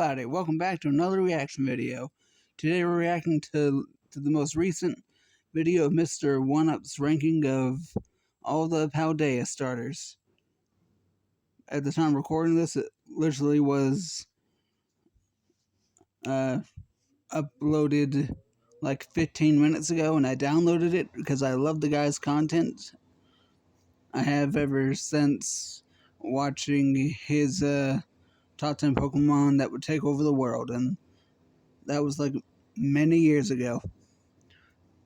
everybody, welcome back to another reaction video. Today we're reacting to the most recent video of Mr. 1UP's ranking of all the Paldea starters. At the time of recording this, it literally was uploaded like 15 minutes ago, and I downloaded it because I love the guy's content. I have ever since watching his top 10 Pokemon that would take over the world, and that was like many years ago.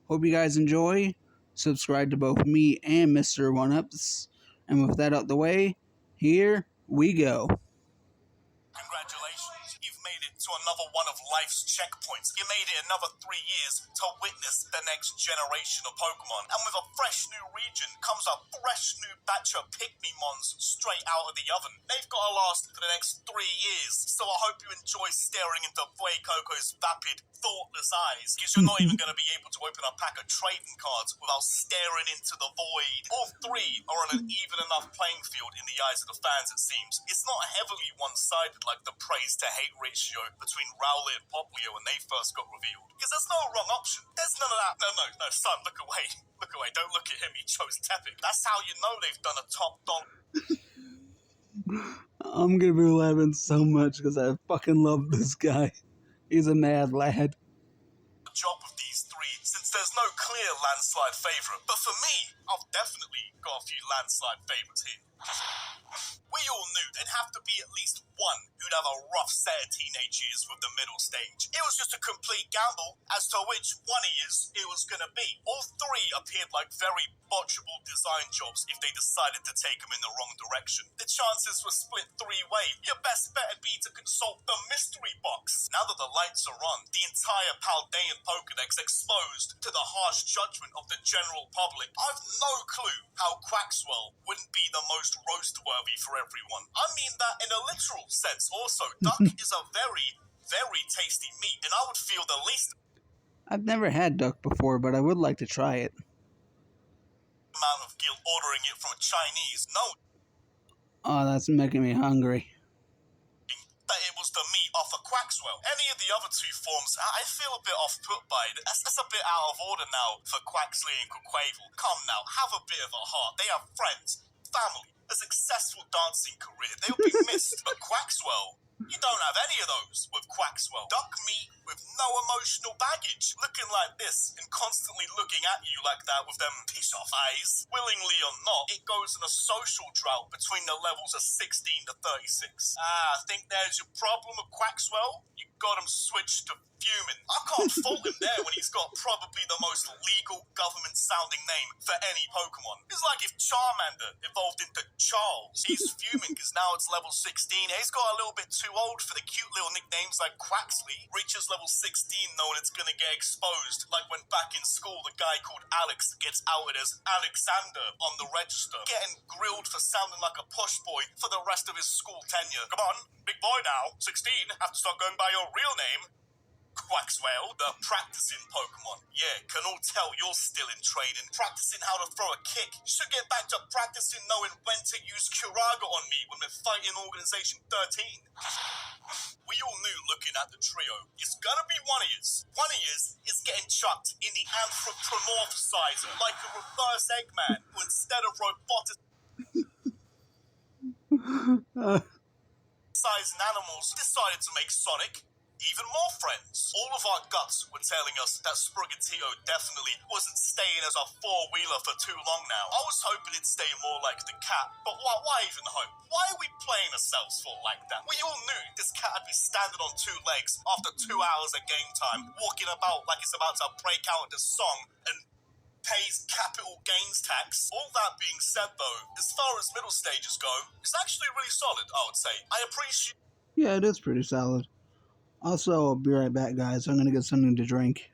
Hope you guys enjoy. Subscribe to both me and Mr. 1UPs. And with that out the way, here we go. Congratulations, you've made it to another one of life's checkpoints. You made it another 3 years to witness the next generation of Pokemon. And with a fresh new region comes a fresh new batch of Pygmymons straight out of the oven. They've got to last for the next 3 years. So I hope you enjoy staring into Fuecoco's vapid, thoughtless eyes, because you're not even going to be able to open a pack of trading cards without staring into the void. All three are on an even enough playing field in the eyes of the fans, it seems. It's not heavily one-sided like the praise-to-hate ratio between Rowlet and Popplio when they first got revealed. Because there's no wrong option. There's none of that. No, son, look away. Look away. Don't look at him. He chose Tepig. That's how you know they've done a top dog. I'm gonna be laughing so much because I fucking love this guy. He's a mad lad. Job of these three, since there's no clear landslide favourite. But for me, I've definitely got a few landslide favourites here. We all knew there'd have to be at least one who'd have a rough set of teenage years with the middle stage. It was just a complete gamble as to which one it was going to be. All three appeared like very botchable design jobs if they decided to take them in the wrong direction. The chances were split three-way. Your best bet would be to consult the mystery box. Now that the lights are on, the entire Paldean Pokedex exposed to the harsh judgment of the general public, I've no clue how Quaxwell wouldn't be the most roast-worthy for everyone. I mean that in a literal sense also. Duck is a very, very tasty meat, and I would feel the least I've never had duck before, but I would like to try it. amount of guilt ordering it from a Chinese. No, Oh, that's making me hungry. that it was the meat off a Quaxwell. Any of the other two forms, I feel a bit off-put by it. That's a bit out of order now for Quaxley and Quaquaval. Come now, have a bit of a heart. They have friends, family, a successful dancing career. They'll be missed. But Quaxwell, you don't have any of those with Quaxwell. Duck meat with no emotional baggage, looking like this and constantly looking at you like that with them piss-off eyes. Willingly or not, it goes in a social drought between the levels of 16 to 36. I think there's your problem with Quaxwell. You got him switched to Fuming. I can't fault him there when he's got probably the most legal government-sounding name for any Pokemon. It's like if Charmander evolved into Charles. He's fuming because now it's level 16. He's got a little bit too old for the cute little nicknames like Quaxley. Reaches level 16 knowing it's gonna get exposed. Like when back in school the guy called Alex gets outed as Alexander on the register. Getting grilled for sounding like a push boy for the rest of his school tenure. Come on, big boy now, 16, have to start going by your real name. Quaxwell, the practicing Pokemon. Yeah, can all tell you're still in training. Practicing how to throw a kick. You should get back to practicing knowing when to use Curaga on me when we're fighting Organization 13. We all knew looking at the trio, it's gonna be one of yous. One of yous is getting chucked in the anthropomorphizer like a reverse Eggman, who instead of roboticizing animals, decided to make Sonic even more friends. All of our guts were telling us that Sprigatito definitely wasn't staying as a four-wheeler for too long now. I was hoping it'd stay more like the cat, but why even hope? Why are we playing ourselves for like that? We all knew this cat would be standing on two legs after 2 hours of game time, walking about like it's about to break out into song and pays capital gains tax. All that being said though, as far as middle stages go, it's actually really solid, I would say. I appreciate... Yeah, it is pretty solid. Also, I'll be right back, guys. I'm gonna get something to drink.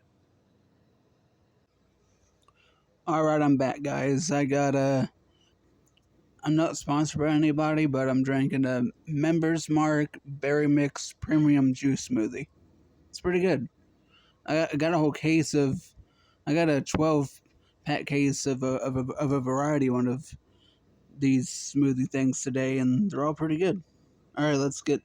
Alright, I'm back, guys. I'm not sponsored by anybody, but I'm drinking a Members Mark Berry Mix Premium Juice Smoothie. It's pretty good. I got a whole case of... I got a 12-pack case of a variety one of these smoothie things today, and they're all pretty good. Alright, let's get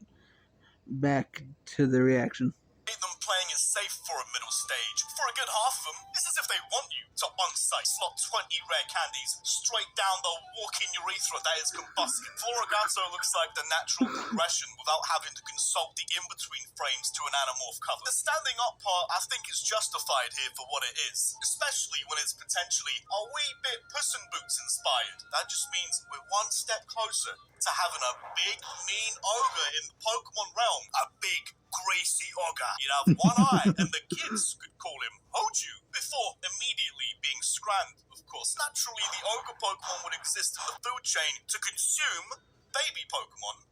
back to the reaction. Them playing it safe for a middle stage. For a good half of them, it's as if they want you to on-site slot 20 rare candies straight down the walking urethra that is combusting. Florigato looks like the natural progression without having to consult the in-between frames to an anamorph cover. The standing up part, I think, is justified here for what it is, especially when it's potentially a wee bit Puss in Boots inspired. That just means we're one step closer to having a big, mean ogre in the Pokemon realm. A big, greasy ogre. You'd have one eye, and the kids could call him Hoju before immediately being scrammed, of course. Naturally, the ogre Pokemon would exist in the food chain to consume baby Pokemon.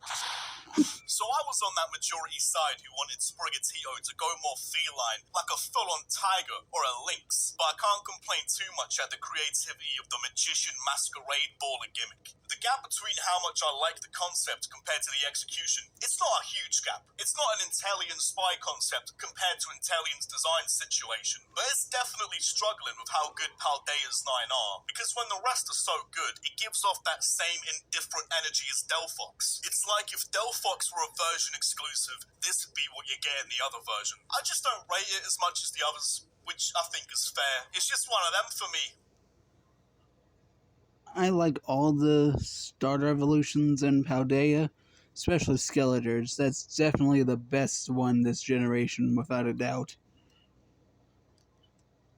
So I was on that majority side who wanted Sprigatito to go more feline, like a full-on tiger or a lynx. But I can't complain too much at the creativity of the Magician Masquerade Baller gimmick. The gap between how much I like the concept compared to the execution, it's not a huge gap. It's not an Inteleon spy concept compared to Inteleon's design situation. But it's definitely struggling with how good Paldea's 9 are, because when the rest are so good, it gives off that same indifferent energy as Delphox. It's like if Delphox were a version exclusive, this would be what you get in the other version. I just don't rate it as much as the others, which I think is fair. It's just one of them for me. I like all the starter evolutions in Paldea, especially Skeletors. That's definitely the best one this generation, without a doubt.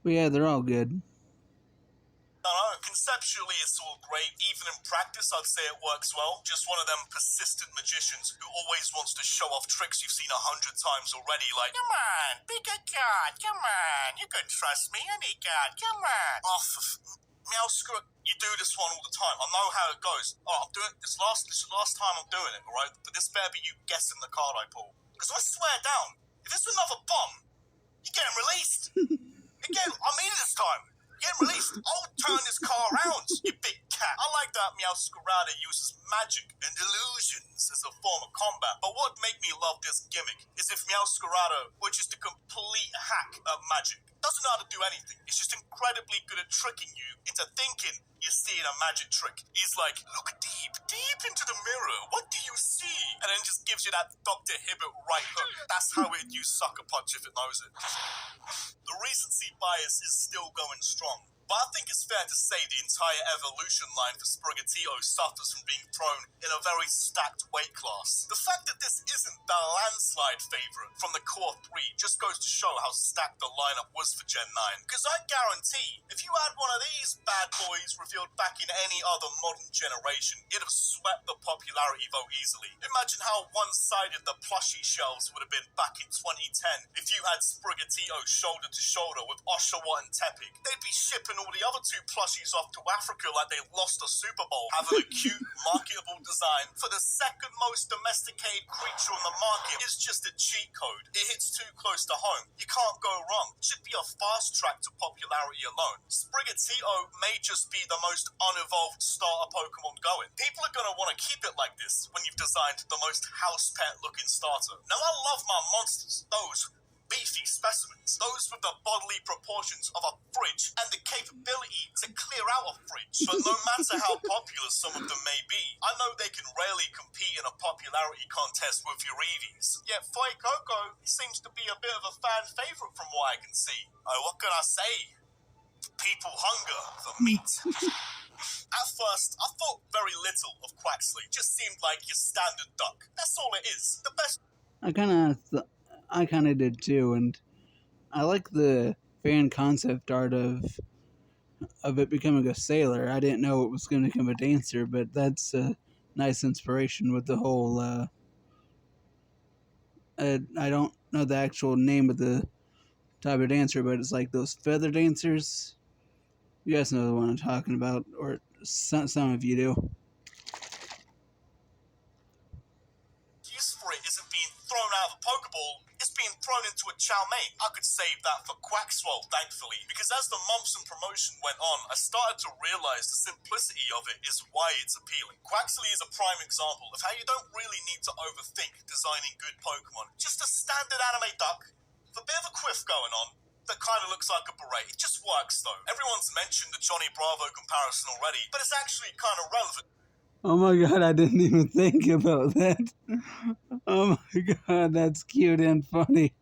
But yeah, they're all good. I don't know, conceptually it's all great. Even in practice, I'd say it works well. Just one of them persistent magicians who always wants to show off tricks you've seen 100 times already, like, come on, pick a card, come on, you can trust me, any card, come on. Oh, Meowscrew, you do this one all the time. I know how it goes. Oh, I'm doing this is the last time I'm doing it, alright? But this better be you guessing the card I pull. Because I swear down, if it's another bomb, you're getting released. Again, I mean it this time. Get released. I'll turn this car around, you big cat. I like that Meowscarada uses magic and illusions as a form of combat, but what made me love this gimmick is if Meowscarada were just a complete hack at magic. Doesn't know how to do anything. He's just incredibly good at tricking you into thinking you're seeing a magic trick. He's like, look deep, deep into the mirror. What do you see? And then just gives you that Dr. Hibbert right hook. That's how it'd use Sucker Punch if it knows it. The recency bias is still going strong. But I think it's fair to say the entire evolution line for Sprigatito suffers from being thrown in a very stacked weight class. The fact that this isn't the landslide favourite from the core 3 just goes to show how stacked the lineup was for Gen 9. Because I guarantee, if you had one of these bad boys revealed back in any other modern generation, it'd have swept the popularity vote easily. Imagine how one-sided the plushie shelves would have been back in 2010 if you had Sprigatito shoulder to shoulder with Oshawott and Tepig. They'd be shipping all the other 2 plushies off to Africa like they lost a Super Bowl, having a cute, marketable design for the second most domesticated creature on the market is just a cheat code. It hits too close to home. You can't go wrong. It should be a fast track to popularity alone. Sprigatito may just be the most unevolved starter Pokemon going. People are going to want to keep it like this when you've designed the most house pet looking starter. Now I love my monsters, those beefy specimens, those with the bodily proportions of a fridge and the capability to clear out a fridge. But no matter how popular some of them may be, I know they can rarely compete in a popularity contest with your Eevees. Yet Fuecoco seems to be a bit of a fan favourite from what I can see. Oh, what can I say? People hunger for meat. At first, I thought very little of Quaxly. Just seemed like your standard duck. That's all it is. The best. I kind of did too, and I like the fan concept art of it becoming a sailor. I didn't know it was going to become a dancer, but that's a nice inspiration with the whole. I don't know the actual name of the type of dancer, but it's like those feather dancers. You guys know the one I'm talking about, or some of you do. For it isn't being thrown out of a Pokeball, it's being thrown into a chow mein. I could save that for Quaxwell, thankfully, because as the months and promotion went on, I started to realise the simplicity of it is why it's appealing. Quaxly is a prime example of how you don't really need to overthink designing good Pokemon. Just a standard anime duck with a bit of a quiff going on that kind of looks like a beret. It just works though. Everyone's mentioned the Johnny Bravo comparison already, but it's actually kind of relevant. Oh my god, I didn't even think about that. Oh my god, that's cute and funny.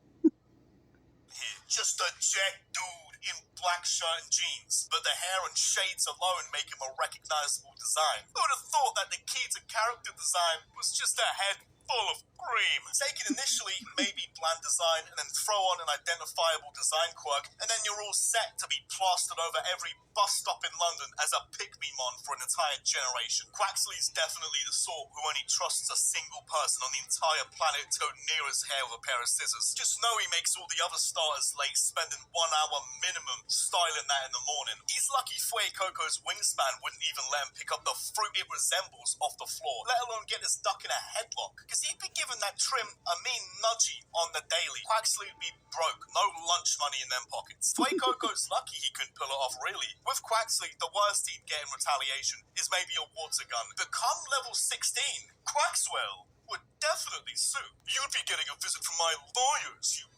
Just a jack dude in black shirt and jeans, but the hair and shades alone make him a recognizable design. Who would have thought that the key to character design was just a head full of cream? Taken initially, maybe bland design, and then throw on an identifiable design quirk, and then you're all set to be plastered over every bus stop in London as a pygmy-mon for an entire generation. Quaxley's definitely the sort who only trusts a single person on the entire planet to go near his hair with a pair of scissors. Just know he makes all the other starters late, spending 1 hour minimum styling that in the morning. He's lucky Fuecoco's wingspan wouldn't even let him pick up the fruit it resembles off the floor, let alone get his duck in a headlock, because he'd be giving that trim a mean nudgy on the daily. Quaxley would be broke, no lunch money in them pockets. Fuecoco's lucky he couldn't pull it off, really. With Quaxley, the worst he'd get in retaliation is maybe a water gun. Become level 16, Quaxwell would definitely sue. You'd be getting a visit from my lawyers, you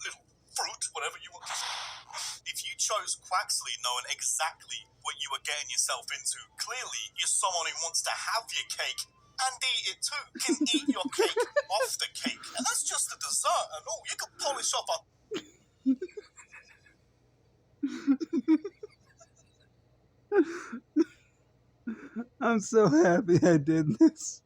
little fruit, whatever you want to say. If you chose Quaxley knowing exactly what you were getting yourself into, clearly you're someone who wants to have your cake and eat it too. Can eat your cake off the cake. And that's just a dessert and all. You can polish off a... I'm so happy I did this.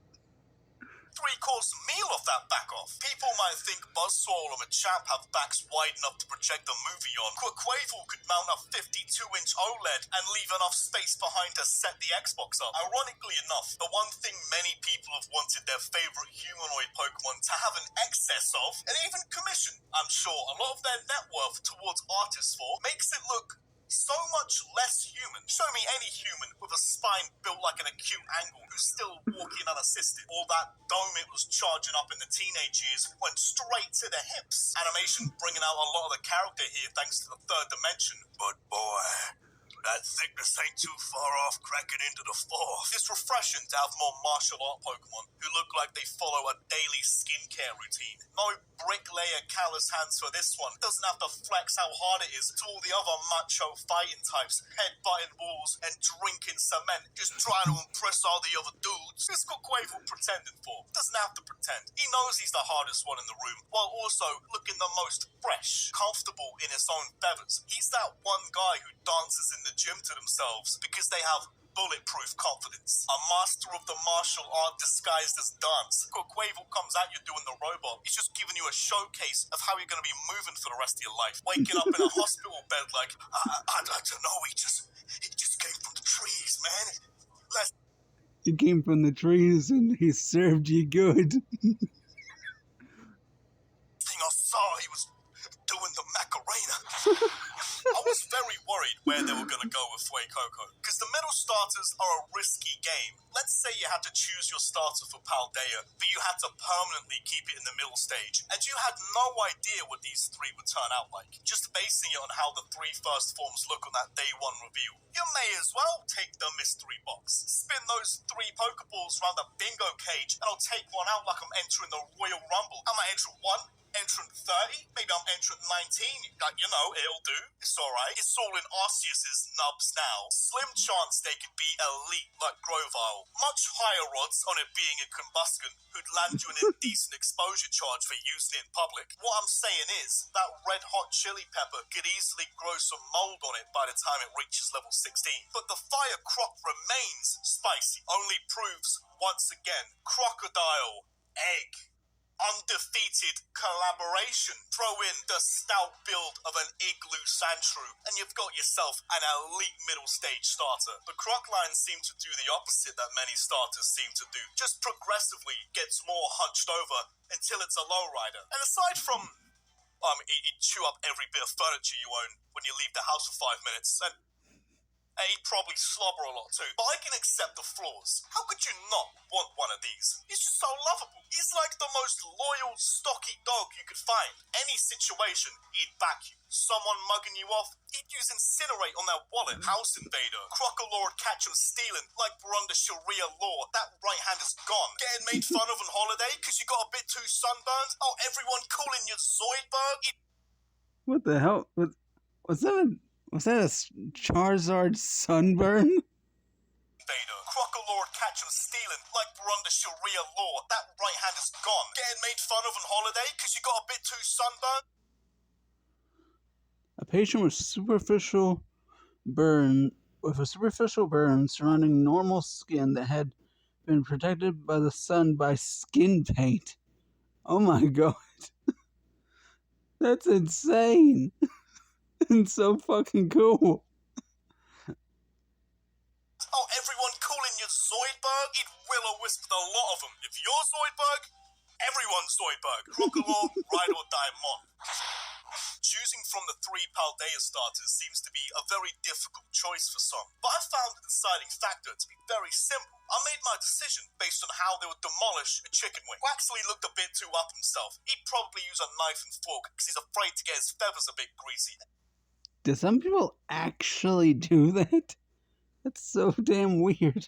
3-course meal off that back off. People might think Buzzsaw and Machamp have backs wide enough to project the movie on. Quaquaval could mount a 52-inch OLED and leave enough space behind to set the Xbox up. Ironically enough, the one thing many people have wanted their favorite humanoid Pokemon to have an excess of, and even commission, I'm sure a lot of their net worth towards artists for, makes it look so much less human. Show me any human with a spine built like an acute angle who's still walking unassisted. All that dome it was charging up in the teenage years went straight to the hips. Animation bringing out a lot of the character here thanks to the third dimension. But boy, that thickness ain't too far off cracking into the fourth. It's refreshing to have more martial art Pokemon who look like they follow a daily skincare routine. No bricklayer callous hands for this one. Doesn't have to flex how hard it is to all the other macho fighting types, head-butting walls and drinking cement, just trying to impress all the other dudes. This got Quavel pretending for. Doesn't have to pretend. He knows he's the hardest one in the room, while also looking the most fresh, comfortable in his own feathers. He's that one guy who dances in the gym to themselves because they have bulletproof confidence. A master of the martial art disguised as dance. Quavel comes at you doing the robot. He's just giving you a showcase of how you're going to be moving for the rest of your life. Waking up in a hospital bed like, I don't know, he just came from the trees, man. He came from the trees and he served you good. Thing I saw, he was doing the Macarena. I was very worried where they were going to go with Fuecoco, because the middle starters are a risky game. Let's say you had to choose your starter for Paldea, but you had to permanently keep it in the middle stage, and you had no idea what these three would turn out like, just basing it on how the 3 first forms look on that day 1 reveal. You may as well take the mystery box, spin those 3 Pokeballs around the bingo cage, and I'll take one out like I'm entering the Royal Rumble. Am I entering 1? Entrant 30? Maybe I'm entrant 19. Like, you know, it'll do. It's alright. It's all in Arceus's nubs now. Slim chance they could be elite like Grovyle. Much higher odds on it being a Combusken who'd land you an indecent exposure charge for using it in public. What I'm saying is, that red hot chili pepper could easily grow some mold on it by the time it reaches level 16. But the fire crop remains spicy. Only proves, once again, crocodile, egg, undefeated collaboration. Throw in the stout build of an Igloo Sandshrew, and you've got yourself an elite middle stage starter. The Crocline seem to do the opposite that many starters seem to do. Just progressively gets more hunched over until it's a lowrider. And aside from, he'd chew up every bit of furniture you own when you leave the house for 5 minutes, and he'd probably slobber a lot too. But I can accept the flaws. How could you not want one of these? He's just so lovable. He's like the most loyal, stocky dog you could find. Any situation, he'd back you. Someone mugging you off, he'd use Incinerate on their wallet. House Invader. Crocodile would catch him stealing, like we're under Sharia law. That right hand is gone. Getting made fun of on holiday because you got a bit too sunburned? Oh, everyone calling you Zoidberg? What the hell? Was that a Charizard sunburn? Vader. Crocodile landlord catch him stealing like we're under Sharia law. That right hand is gone. Getting made fun of on holiday because you got a bit too sunburned. A patient with a superficial burn surrounding normal skin that had been protected by the sun by skin paint. Oh my god. That's insane. And so fucking cool. Oh, everyone calling you Zoidberg? It will-o-wisp with a lot of them. If you're Zoidberg, everyone's Zoidberg. Rock along, ride or die mon. Choosing from the 3 Paldea starters seems to be a very difficult choice for some, but I found the deciding factor to be very simple. I made my decision based on how they would demolish a chicken wing. Waxley looked a bit too up himself. He'd probably use a knife and fork because he's afraid to get his feathers a bit greasy. Do some people actually do that? That's so damn weird.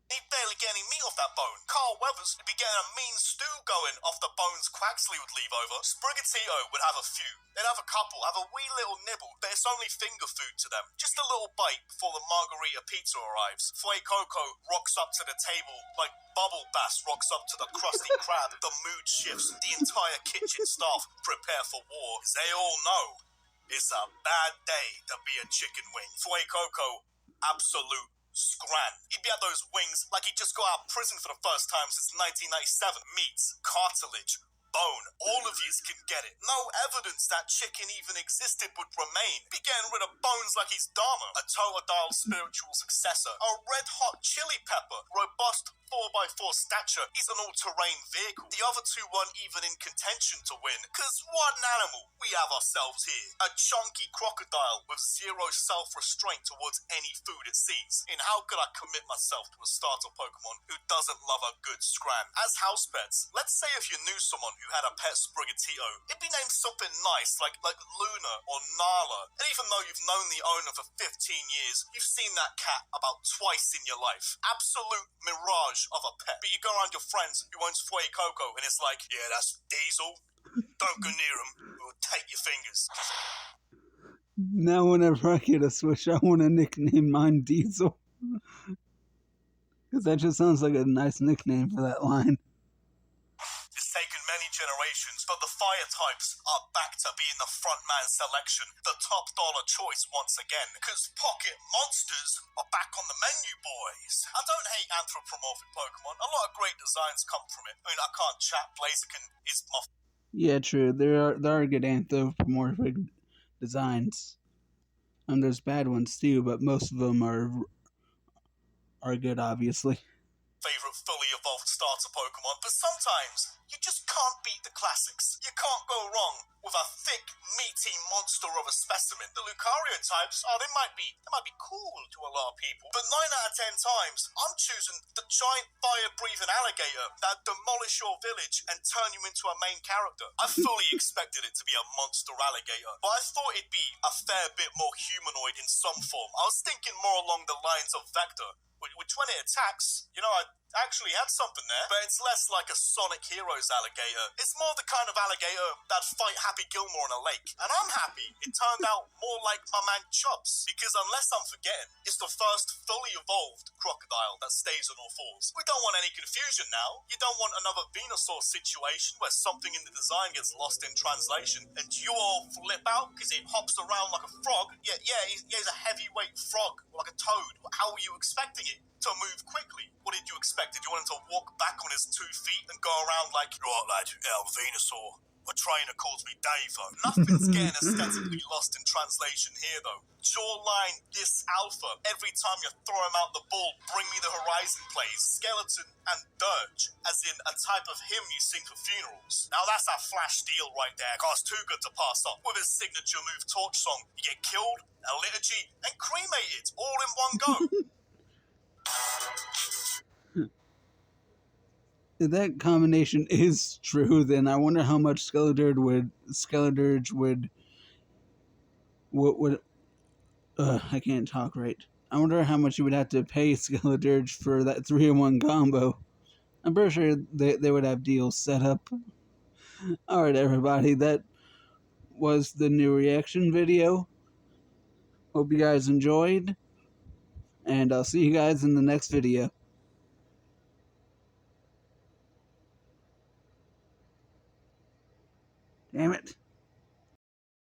He'd barely get any meat off that bone. Carl Weathers would be getting a mean stew going off the bones Quaxley would leave over. Sprigatito would have a few. They'd have a couple, have a wee little nibble, but it's only finger food to them. Just a little bite before the margarita pizza arrives. Fue Coco rocks up to the table like Bubble Bass rocks up to the Krusty Krab. The mood shifts. The entire kitchen staff prepare for war. As they all know, it's a bad day to be a chicken wing. Fue Coco, absolute scran. He'd be at those wings like he just got out of prison for the first time since 1997. Meat, cartilage, bone, all of yous can get it. No evidence that chicken even existed would remain. Be getting rid of bones like he's Dharma, a Totodile spiritual successor, a red-hot chili pepper, robust 4x4 stature. He's an all-terrain vehicle. The other two weren't even in contention to win, cause what an animal we have ourselves here. A chunky crocodile with zero self-restraint towards any food it sees. And how could I commit myself to a starter Pokemon who doesn't love a good scram? As house pets, let's say if you knew someone who had a pet Sprigatito, it'd be named something nice like Luna or Nala. And even though you've known the owner for 15 years, you've seen that cat about twice in your life. Absolute mirage of a pet. But you go around your friends who owns Fue Coco and it's like, yeah, that's Diesel. Don't go near him, we'll take your fingers. Now whenever I get a Switch, I want to nickname mine Diesel. Because that just sounds like a nice nickname for that line. It's taken many generations, but the fire types are back to being the frontman selection, the top dollar choice once again, because Pocket Monsters are back on the menu, boys. I don't hate anthropomorphic Pokemon. A lot of great designs come from it. I mean, I can't chat. Blaziken is my... Yeah, true. There are good anthropomorphic designs. And there's bad ones too, but most of them are good, obviously. Favorite fully evolved starter Pokemon, but sometimes you just can't beat the classics. You can't go wrong with a thick, meaty monster of a specimen. The Lucario types, they might be cool to a lot of people, but 9 out of 10 times, I'm choosing the giant fire-breathing alligator that demolish your village and turn you into a main character. I fully expected it to be a monster alligator, but I thought it'd be a fair bit more humanoid in some form. I was thinking more along the lines of Vector, which when it attacks, I actually had something there, but it's less like a Sonic Heroes alligator. It's more the kind of alligator that'd fight Happy Gilmore in a lake. And I'm happy it turned out more like my man Chubbs, because unless I'm forgetting, it's the first fully evolved crocodile that stays on all fours. We don't want any confusion now. You don't want another Venusaur situation where something in the design gets lost in translation and you all flip out because it hops around like a frog. Yeah, he's a heavyweight frog, like a toad. How were you expecting it to move quickly? What did you expect? Did you want him to walk back on his 2 feet and go around like, right lad, Venusaur, my trainer calls me Dave though. Nothing's getting aesthetically lost in translation here though. Jawline, this alpha, every time you throw him out the ball, Bring Me the Horizon plays, Skeleton and Dirge, as in a type of hymn you sing for funerals. Now that's a flash deal right there, cause too good to pass up. With his signature move Torch Song, you get killed, a liturgy, and cremated all in one go. If that combination is true, then I wonder how much Skeledirge would I can't talk right. I wonder how much you would have to pay Skeledirge for that 3-in-1 combo. I'm pretty sure they would have deals set up. Alright everybody, that was the new reaction video. Hope you guys enjoyed. and I'll see you guys in the next video. Damn it.